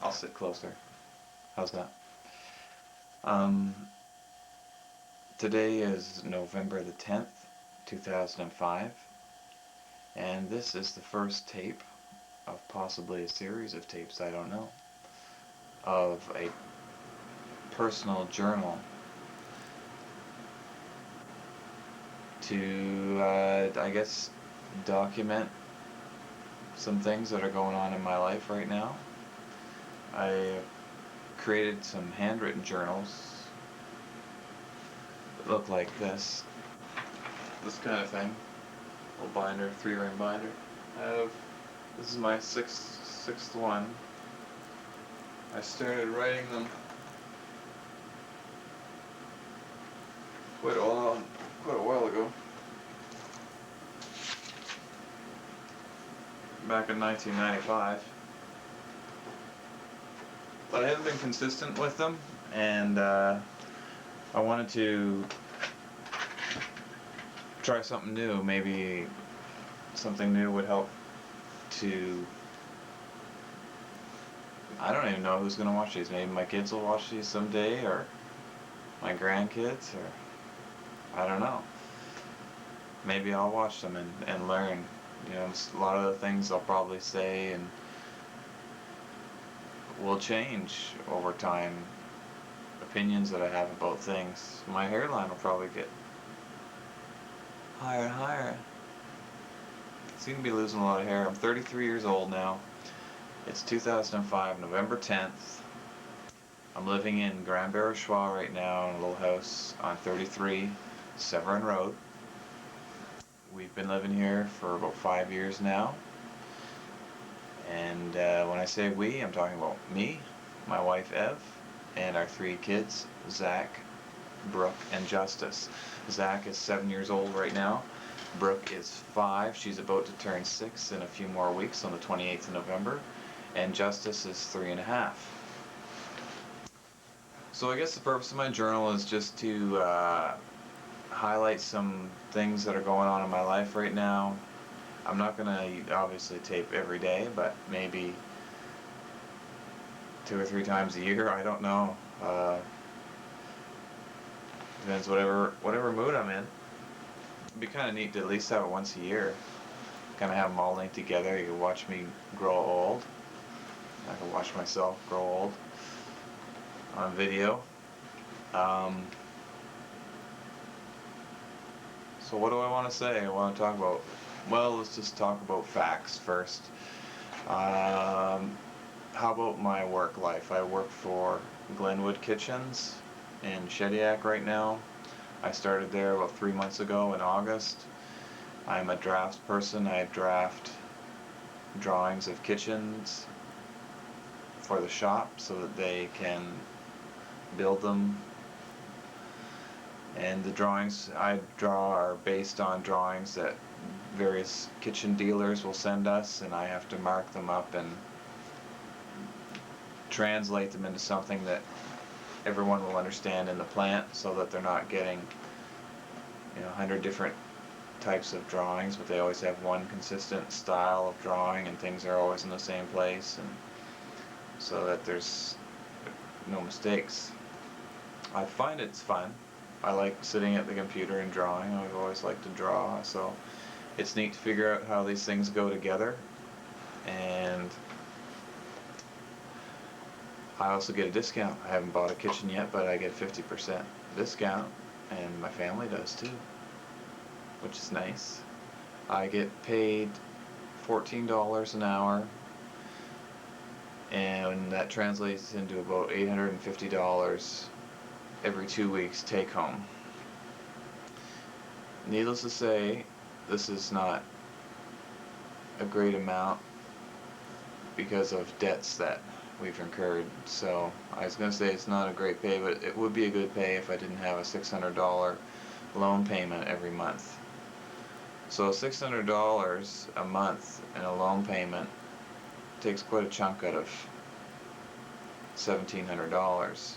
I'll sit closer. How's that? Um, Today is November the 10th, 2005, and this is the first tape of possibly a series of tapes, I don't know, of a personal journal to, I guess, document some things that are going on in my life right now. I created some handwritten journals that look like this kind of thing. Little binder, 3-ring binder. This is my sixth one. I started writing them quite a while ago. Back in 1995. But I haven't been consistent with them, and I wanted to try something new. Maybe something new would help to... I don't even know who's going to watch these. Maybe my kids will watch these someday, or my grandkids, or I don't know. Maybe I'll watch them and learn. You know, a lot of the things I'll probably say and will change over time. Opinions that I have about things. My hairline will probably get higher and higher. I seem to be losing a lot of hair. I'm 33 years old now. It's 2005, November 10th. I'm living in Grand Barrachois right now in a little house on 33 Severn Road. We've been living here for about 5 years now. And when I say we, I'm talking about me, my wife Ev, and our 3 kids, Zach, Brooke, and Justus. Zach is 7 years old right now. Brooke is 5. She's about to turn 6 in a few more weeks on the 28th of November. And Justus is 3.5. So I guess the purpose of my journal is just to highlight some things that are going on in my life right now. I'm not going to obviously tape every day, but maybe 2 or 3 times a year. I don't know. Depends whatever mood I'm in. It'd be kind of neat to at least have it once a year. Kind of have them all linked together. You can watch me grow old. I can watch myself grow old on video. So what do I want to say? I want to talk about, well, let's just talk about facts first. How about my work life? I work for Glenwood Kitchens in Shediac right now. I started there about 3 months ago in August. I'm a drafts person. I draft drawings of kitchens for the shop so that they can build them. And the drawings I draw are based on drawings that various kitchen dealers will send us, and I have to mark them up and translate them into something that everyone will understand in the plant, so that they're not getting 100 different types of drawings, but they always have one consistent style of drawing and things are always in the same place, and so that there's no mistakes. I find it's fun. I like sitting at the computer and drawing. I've always liked to draw, so it's neat to figure out how these things go together. And I also get a discount. I haven't bought a kitchen yet, but I get 50% discount, and my family does too, which is nice. I get paid $14 an hour, and that translates into about $850 every 2 weeks take home. Needless to say, this is not a great amount because of debts that we've incurred. So I was going to say it's not a great pay, but it would be a good pay if I didn't have a $600 loan payment every month. So $600 a month in a loan payment takes quite a chunk out of $1,700.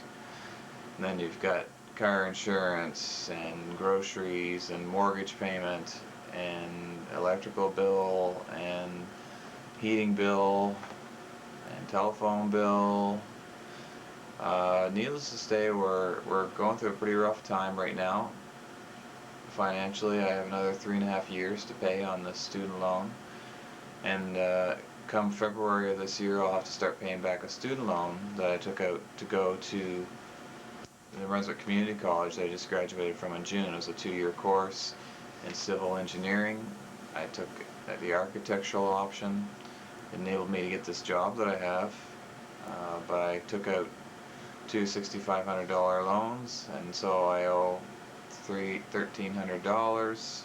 And then you've got car insurance and groceries and mortgage payment and electrical bill and heating bill and telephone bill. Needless to say, we're going through a pretty rough time right now. Financially, I have another 3.5 years to pay on the student loan, and come February of this year, I'll have to start paying back a student loan that I took out to go to the Brunswick Community College that I just graduated from in June. It was a 2-year course in civil engineering. I took the architectural option. It enabled me to get this job that I have, but I took out two $6,500 loans, and so I owe $1,300.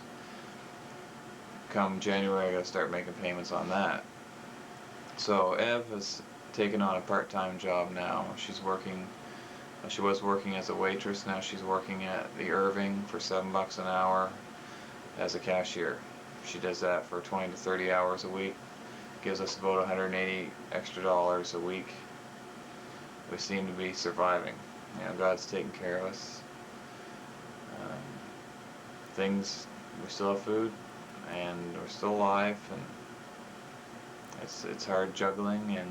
Come January, I gotta start making payments on that. So Ev has taken on a part-time job now. She was working as a waitress. Now she's working at the Irving for $7 an hour as a cashier. She does that for 20 to 30 hours a week. Gives us about 180 extra dollars a week. We seem to be surviving. God's taking care of us. We still have food, and we're still alive, and it's hard juggling, and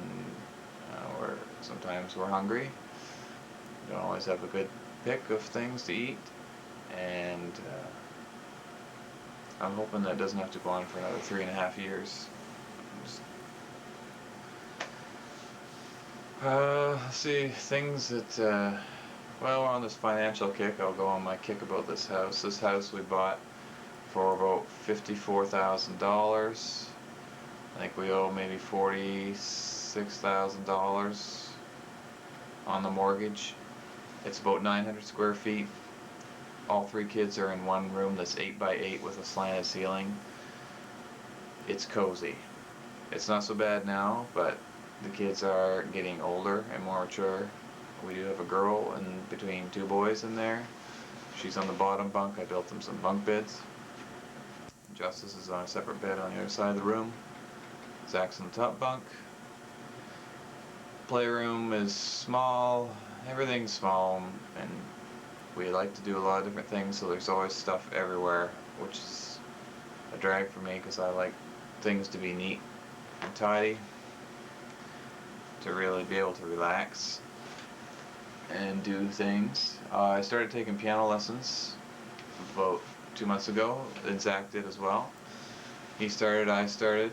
sometimes we're hungry. We don't always have a good pick of things to eat, and I'm hoping that doesn't have to go on for another 3.5 years. Let's see, things that, we're on this financial kick. I'll go on my kick about this house. This house we bought for about $54,000. I think we owe maybe $46,000 on the mortgage. It's about 900 square feet. All 3 kids are in one room that's 8 by 8 with a slanted ceiling. It's cozy. It's not so bad now, but the kids are getting older and more mature. We do have a girl in between 2 boys in there. She's on the bottom bunk. I built them some bunk beds. Justus is on a separate bed on the other side of the room. Zach's on the top bunk. Playroom is small. Everything's small, and we like to do a lot of different things, so there's always stuff everywhere, which is a drag for me because I like things to be neat and tidy, to really be able to relax and do things. I started taking piano lessons about 2 months ago, and Zach did as well. He started, I started.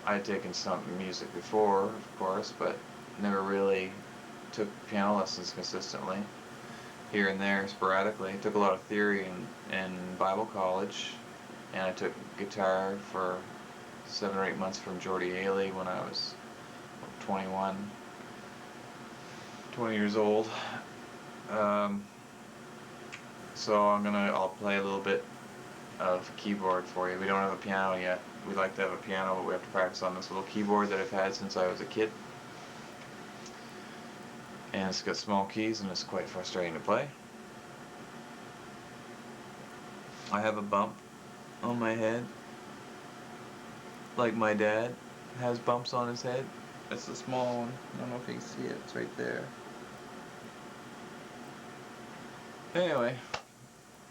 I had taken some music before, of course, but never really took piano lessons consistently. Here and there, sporadically. I took a lot of theory in Bible college, and I took guitar for 7 or 8 months from Jordy Haley when I was 20 years old. So I'll play a little bit of keyboard for you. We don't have a piano yet. We'd like to have a piano, but we have to practice on this little keyboard that I've had since I was a kid. And it's got small keys, and it's quite frustrating to play. I have a bump on my head, like my dad has bumps on his head. It's a small one. I don't know if you can see it. It's right there. Anyway,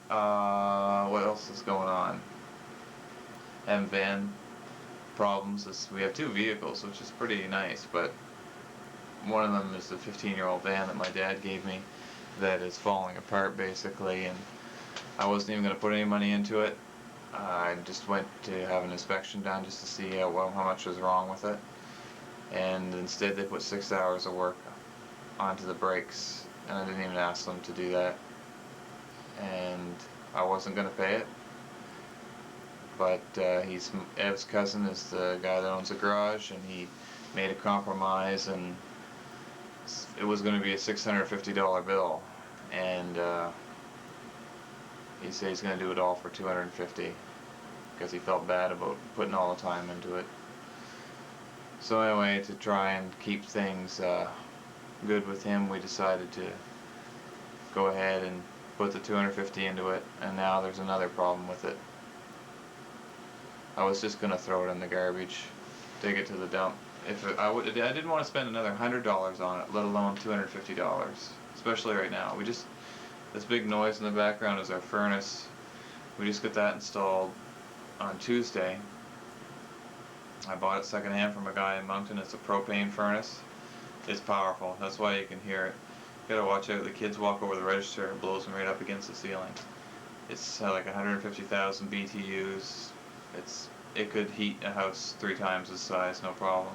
what else is going on? Having van problems. We have 2 vehicles, which is pretty nice, but one of them is the 15-year-old van that my dad gave me that is falling apart basically, and I wasn't even going to put any money into it. I just went to have an inspection done just to see how much was wrong with it, and instead they put 6 hours of work onto the brakes, and I didn't even ask them to do that, and I wasn't going to pay it. But Ev's cousin is the guy that owns the garage, and he made a compromise, and it was going to be a $650 bill, and he said he's going to do it all for $250 because he felt bad about putting all the time into it. So anyway, to try and keep things good with him, we decided to go ahead and put the $250 into it, and now there's another problem with it. I was just going to throw it in the garbage, take it to the dump. I didn't want to spend another $100 on it, let alone $250, especially right now. This big noise in the background is our furnace. We just got that installed on Tuesday. I bought it secondhand from a guy in Moncton. It's a propane furnace. It's powerful. That's why you can hear it. You gotta watch out. The kids walk over the register, it blows them right up against the ceiling. It's like 150,000 BTUs. It could heat a house 3 times the size, no problem.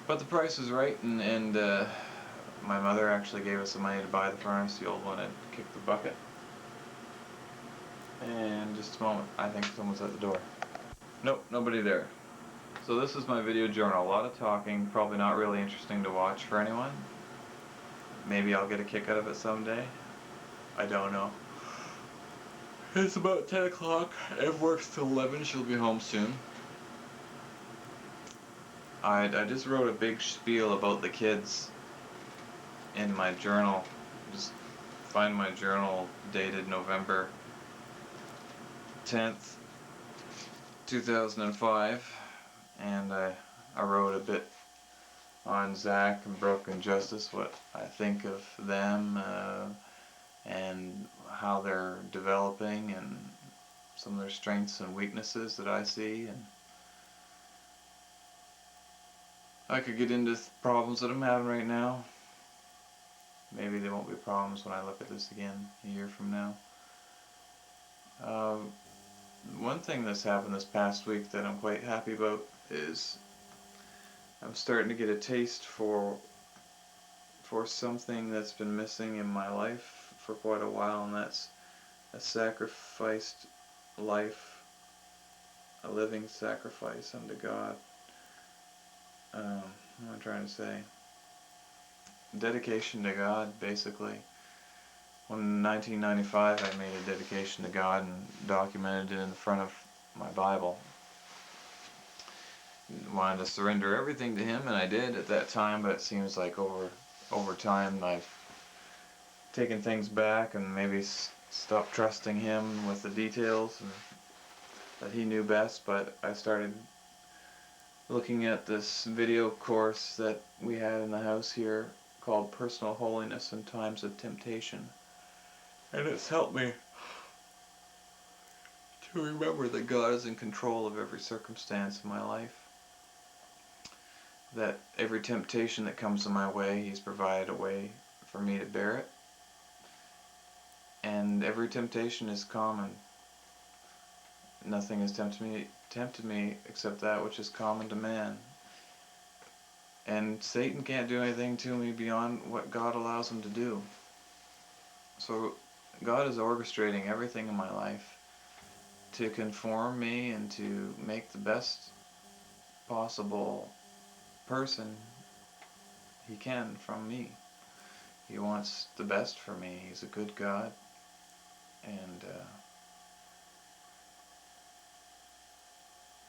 But the price is right, and my mother actually gave us the money to buy the furnace. The old one had kicked the bucket. And just a moment, I think someone's at the door. Nope, nobody there. So this is my video journal. A lot of talking, probably not really interesting to watch for anyone. Maybe I'll get a kick out of it someday. I don't know. It's about 10 o'clock. Ev works till 11. She'll be home soon. I just wrote a big spiel about the kids in my journal. Just find my journal dated November 10th, 2005. And I wrote a bit on Zach and Brooke and Justus, what I think of them, and how they're developing, and some of their strengths and weaknesses that I see. And I could get into problems that I'm having right now. Maybe they won't be problems when I look at this again a year from now. One thing that's happened this past week that I'm quite happy about is I'm starting to get a taste for something that's been missing in my life for quite a while, and that's a sacrificed life, a living sacrifice unto God. What am I trying to say? Dedication to God, basically. In 1995, I made a dedication to God and documented it in the front of my Bible. Wanted to surrender everything to Him, and I did at that time, but it seems like over time I've taken things back and maybe stopped trusting Him with the details, and that He knew best. But I started looking at this video course that we had in the house here called Personal Holiness in Times of Temptation. And it's helped me to remember that God is in control of every circumstance in my life. That every temptation that comes in my way, He's provided a way for me to bear it. And every temptation is common. Nothing has tempted me except that which is common to man. And Satan can't do anything to me beyond what God allows him to do. So God is orchestrating everything in my life to conform me and to make the best possible person He can from me. He wants the best for me. He's a good God. And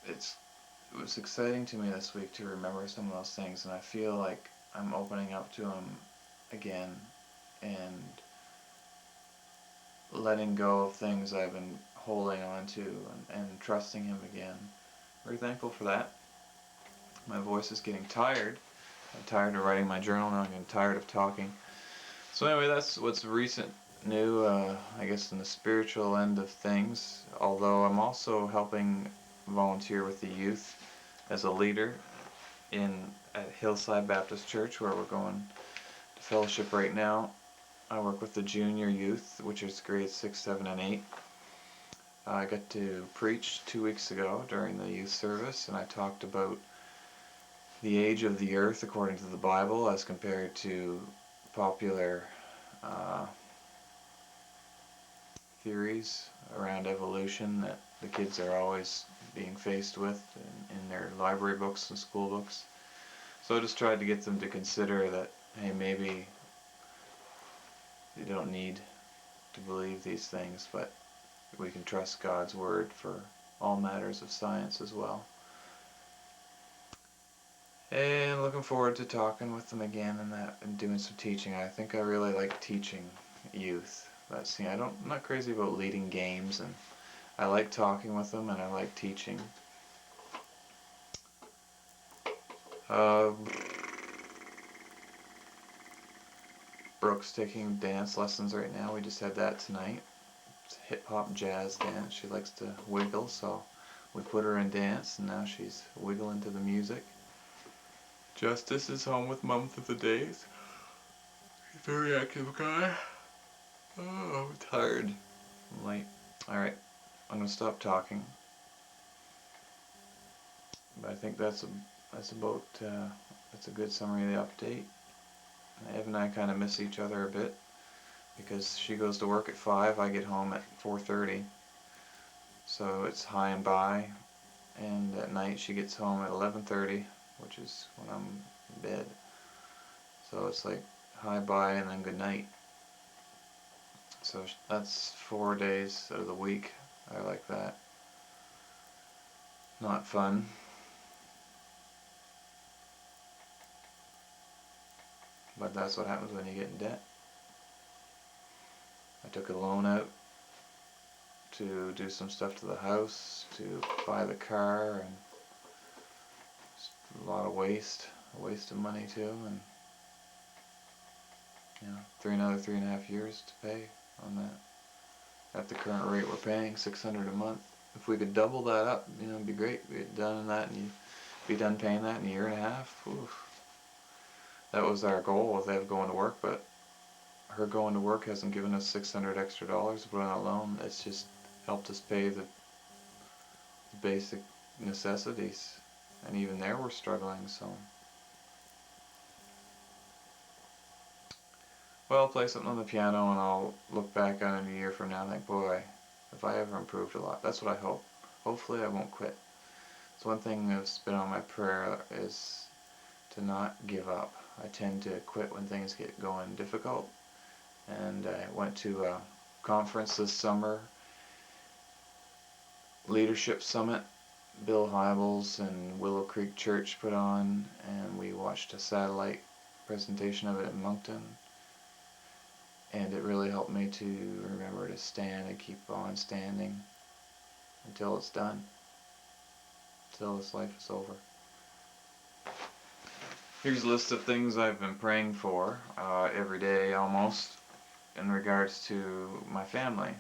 it was exciting to me this week to remember some of those things, and I feel like I'm opening up to Him again and letting go of things I've been holding on to, and trusting Him again. Very thankful for that. My voice is getting tired. I'm tired of writing my journal now. I'm getting tired of talking. So anyway, that's what's recent new, I guess, in the spiritual end of things. Although I'm also helping volunteer with the youth as a leader at Hillside Baptist Church, where we're going to fellowship right now. I work with the junior youth, which is grades 6, 7, and 8. I got to preach 2 weeks ago during the youth service, and I talked about the age of the earth according to the Bible as compared to popular theories around evolution that the kids are always being faced with in their library books and school books. So I just tried to get them to consider that, hey, maybe you don't need to believe these things, but we can trust God's Word for all matters of science as well. And looking forward to talking with them again and doing some teaching. I think I really like teaching youth. But see, I'm not crazy about leading games, and I like talking with them, and I like teaching. Brooke's taking dance lessons right now. We just had that tonight. It's hip-hop jazz dance. She likes to wiggle, so we put her in dance, and now she's wiggling to the music. Justus is home with Mom for the days. He's a very active guy. Oh, I'm tired. I'm late. Alright, I'm gonna stop talking. But I think that's a good summary of the update. Ev and I kind of miss each other a bit because she goes to work at 5, I get home at 4:30. So it's high and by, and at night she gets home at 11:30, which is when I'm in bed. So it's like hi bye and then good night. So that's 4 days out of the week. I like that. Not fun. But that's what happens when you get in debt. I took a loan out to do some stuff to the house, to buy the car, and just a lot of a waste of money too, and another 3.5 years to pay on that. At the current rate we're paying, $600 a month. If we could double that up, it'd be great. We'd get done in that, and you'd be done paying that in a year and a half. Oof. That was our goal with Ev going to work, but her going to work hasn't given us $600 extra to put on a loan. It's just helped us pay the basic necessities, and even there we're struggling. So, well, I'll play something on the piano, and I'll look back on it a year from now and think, boy, if I ever improved a lot. That's what I hope. Hopefully I won't quit. It's one thing that's been on my prayer is to not give up. I tend to quit when things get going difficult, and I went to a conference this summer, Leadership Summit, Bill Hybels and Willow Creek Church put on, and we watched a satellite presentation of it in Moncton, and it really helped me to remember to stand and keep on standing until it's done, until this life is over. Here's a list of things I've been praying for every day almost in regards to my family.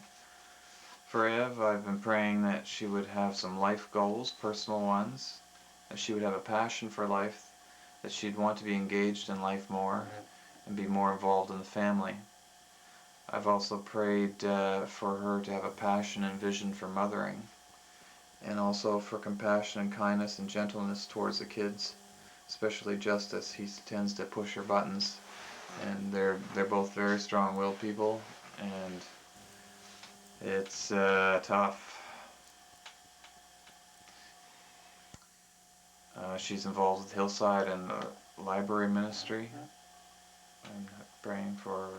For Ev, I've been praying that she would have some life goals, personal ones, that she would have a passion for life, that she'd want to be engaged in life more and be more involved in the family. I've also prayed for her to have a passion and vision for mothering, and also for compassion and kindness and gentleness towards the kids, especially Justus. He tends to push her buttons, and they're both very strong-willed people, and it's tough. She's involved with Hillside and the library ministry. I'm praying for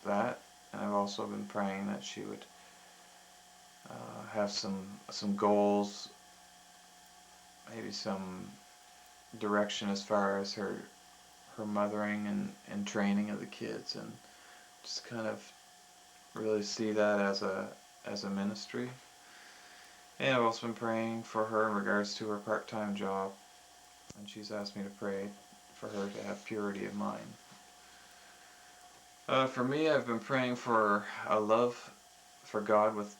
that, and I've also been praying that she would have some goals, maybe some direction as far as her mothering and training of the kids, and just kind of really see that as a ministry. And I've also been praying for her in regards to her part-time job, and she's asked me to pray for her to have purity of mind. For me, I've been praying for a love for God with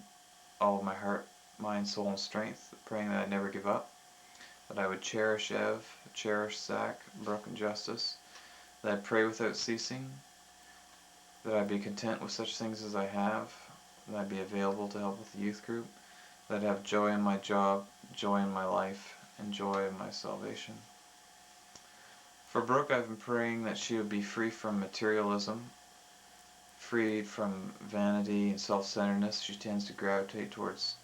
all of my heart, mind, soul, and strength, praying that I'd never give up, that I would cherish Ev, cherish Zach, Brooke, and Justus, that I'd pray without ceasing, that I'd be content with such things as I have, that I'd be available to help with the youth group, that I'd have joy in my job, joy in my life, and joy in my salvation. For Brooke, I've been praying that she would be free from materialism, free from vanity and self-centeredness. She tends to gravitate towards,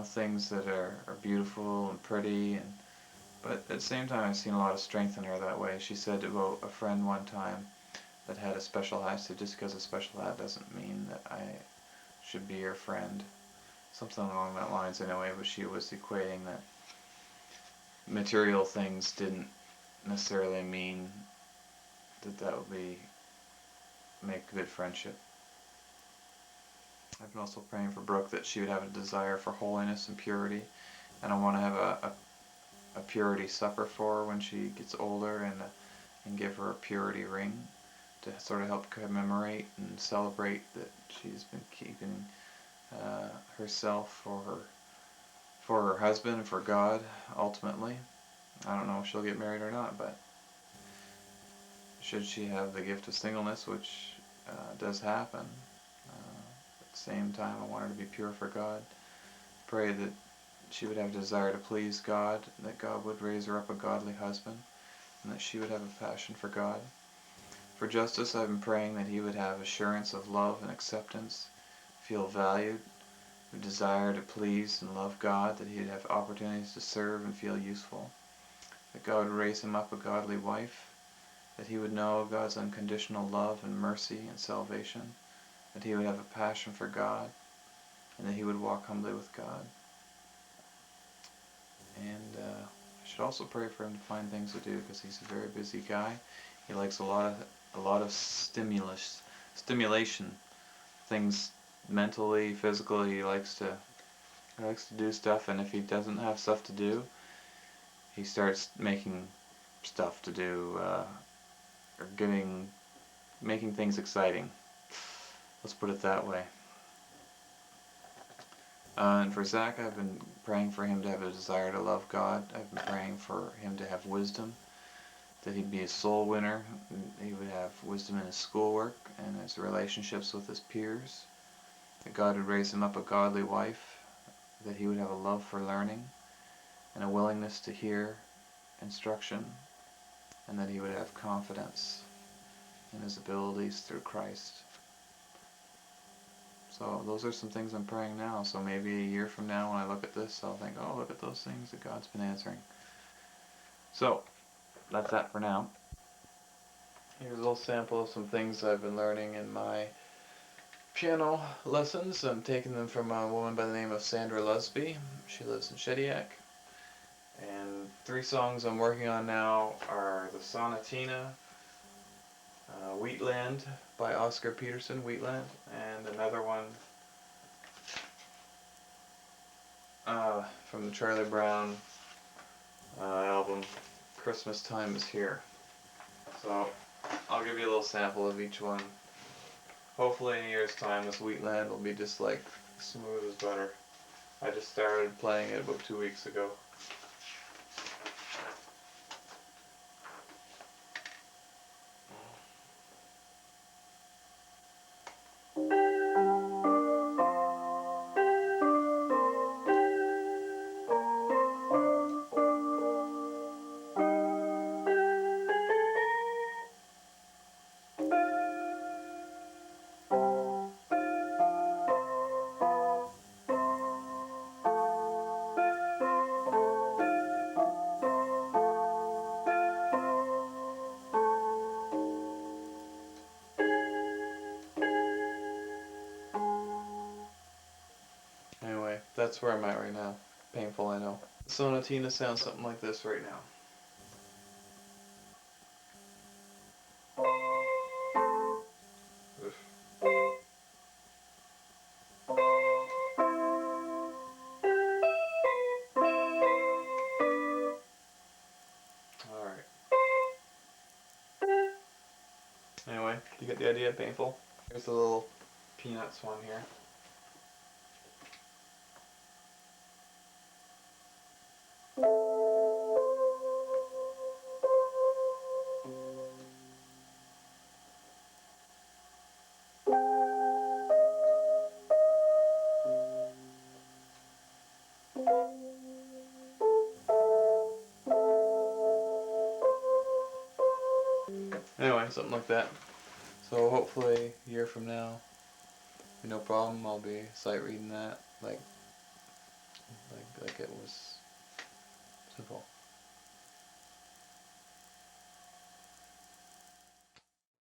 things that are beautiful and pretty, but at the same time I've seen a lot of strength in her that way. She said about a friend one time that had a special hat, so just because a special hat doesn't mean that I should be your friend. Something along that lines anyway, but she was equating that material things didn't necessarily mean that would make good friendship. I've been also praying for Brooke that she would have a desire for holiness and purity, and I want to have a purity supper for her when she gets older, and give her a purity ring to sort of help commemorate and celebrate that she's been keeping herself for her husband and for God ultimately. I don't know if she'll get married or not, but should she have the gift of singleness, which does happen. At the same time, I want her to be pure for God. Pray that she would have a desire to please God, that God would raise her up a godly husband, and that she would have a passion for God. For Justus, I've been praying that he would have assurance of love and acceptance, feel valued, a desire to please and love God, that he'd have opportunities to serve and feel useful, that God would raise him up a godly wife, that he would know God's unconditional love and mercy and salvation, that he would have a passion for God, and that he would walk humbly with God. And I should also pray for him to find things to do, because he's a very busy guy. He likes a lot of stimulation, things mentally, physically. He likes to do stuff, and if he doesn't have stuff to do, he starts making stuff to do, or making things exciting. Let's put it that way. And for Zach, I've been praying for him to have a desire to love God. I've been praying for him to have wisdom, that he'd be a soul winner, he would have wisdom in his schoolwork and his relationships with his peers, that God would raise him up a godly wife, that he would have a love for learning and a willingness to hear instruction, and that he would have confidence in his abilities through Christ. So those are some things I'm praying now. So maybe a year from now when I look at this, I'll think, oh, look at those things that God's been answering. So that's that for now. Here's a little sample of some things I've been learning in my piano lessons. I'm taking them from a woman by the name of Sandra Lusby. She lives in Shediac. And 3 songs I'm working on now are the Sonatina, Wheatland by Oscar Peterson, Wheatland, and another one from the Charlie Brown album, Christmas Time Is Here. So I'll give you a little sample of each one. Hopefully in a year's time this Wheatland will be just like smooth as butter. I just started playing it about 2 weeks ago. Anyway, that's where I'm at right now. Painful, I know. Sonatina sounds something like this right now. Oof. Alright. Anyway, you get the idea? Painful? Here's the little Peanuts one here. Anyway, something like that. So hopefully a year from now, no problem, I'll be sight reading that like it was simple.